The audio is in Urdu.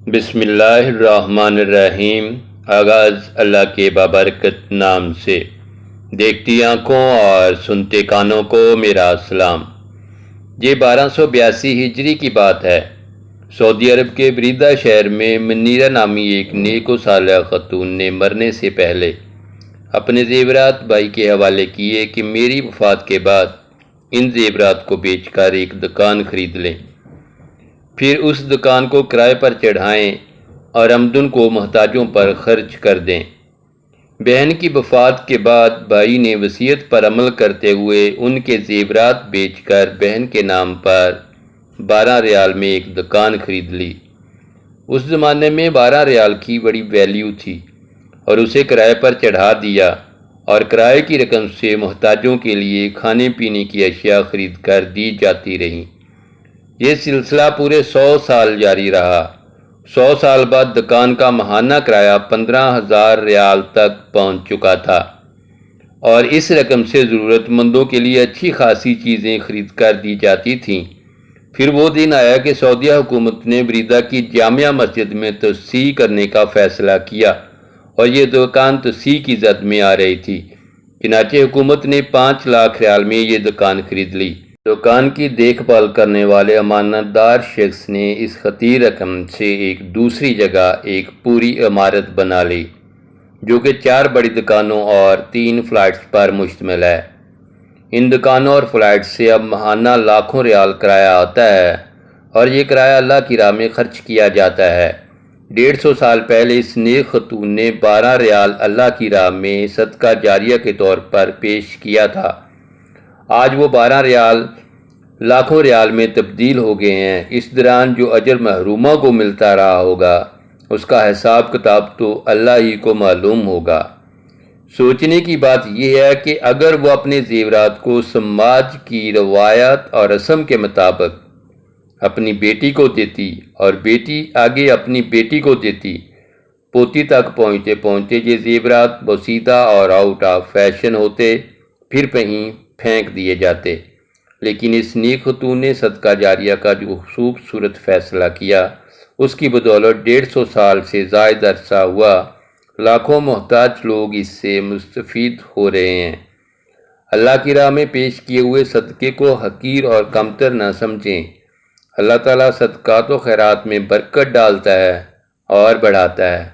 بسم اللہ الرحمن الرحیم۔ آغاز اللہ کے بابرکت نام سے۔ دیکھتی آنکھوں اور سنتے کانوں کو میرا سلام۔ یہ 1282 ہجری کی بات ہے۔ سعودی عرب کے بریدہ شہر میں منیرہ نامی ایک نیک و صالح خاتون نے مرنے سے پہلے اپنے زیورات بھائی کے حوالے کیے کہ میری وفات کے بعد ان زیورات کو بیچ کر ایک دکان خرید لیں، پھر اس دکان کو کرائے پر چڑھائیں اور آمدن کو محتاجوں پر خرچ کر دیں۔ بہن کی وفات کے بعد بھائی نے وصیت پر عمل کرتے ہوئے ان کے زیورات بیچ کر بہن کے نام پر 12 ریال میں ایک دکان خرید لی۔ اس زمانے میں 12 ریال کی بڑی ویلیو تھی اور اسے کرائے پر چڑھا دیا، اور کرائے کی رقم سے محتاجوں کے لیے کھانے پینے کی اشیاء خرید کر دی جاتی رہیں۔ یہ سلسلہ پورے 100 سال جاری رہا۔ 100 سال بعد دکان کا ماہانہ کرایہ 15,000 ریال تک پہنچ چکا تھا، اور اس رقم سے ضرورت مندوں کے لیے اچھی خاصی چیزیں خرید کر دی جاتی تھیں۔ پھر وہ دن آیا کہ سعودیہ حکومت نے بریدہ کی جامع مسجد میں توسیع کرنے کا فیصلہ کیا، اور یہ دکان توسیع کی زد میں آ رہی تھی۔ چنانچہ حکومت نے 5 لاکھ ریال میں یہ دکان خرید لی۔ دکان کی دیکھ بھال کرنے والے امانت دار شخص نے اس خطیر رقم سے ایک دوسری جگہ ایک پوری عمارت بنا لی، جو کہ 4 بڑی دکانوں اور 3 فلیٹس پر مشتمل ہے۔ ان دکانوں اور فلیٹس سے اب ماہانہ لاکھوں ریال کرایہ آتا ہے، اور یہ کرایہ اللہ کی راہ میں خرچ کیا جاتا ہے۔ 150 سال پہلے اس نیک خاتون نے 12 ریال اللہ کی راہ میں صدقہ جاریہ کے طور پر پیش کیا تھا۔ آج وہ 12 ریال لاکھوں ریال میں تبدیل ہو گئے ہیں۔ اس دوران جو اجر محرومہ کو ملتا رہا ہوگا، اس کا حساب کتاب تو اللہ ہی کو معلوم ہوگا۔ سوچنے کی بات یہ ہے کہ اگر وہ اپنے زیورات کو سماج کی روایات اور رسم کے مطابق اپنی بیٹی کو دیتی، اور بیٹی آگے اپنی بیٹی کو دیتی، پوتی تک پہنچتے پہنچتے یہ زیورات بوسیدہ اور آؤٹ آف فیشن ہوتے، پھر کہیں پھینک دیے جاتے۔ لیکن اس نیک خاتون نے صدقہ جاریہ کا جو خوبصورت فیصلہ کیا، اس کی بدولت 150 سال سے زائد عرصہ ہوا لاکھوں محتاج لوگ اس سے مستفید ہو رہے ہیں۔ اللہ کی راہ میں پیش کیے ہوئے صدقے کو حقیر اور کمتر نہ سمجھیں۔ اللہ تعالیٰ صدقات و خیرات میں برکت ڈالتا ہے اور بڑھاتا ہے۔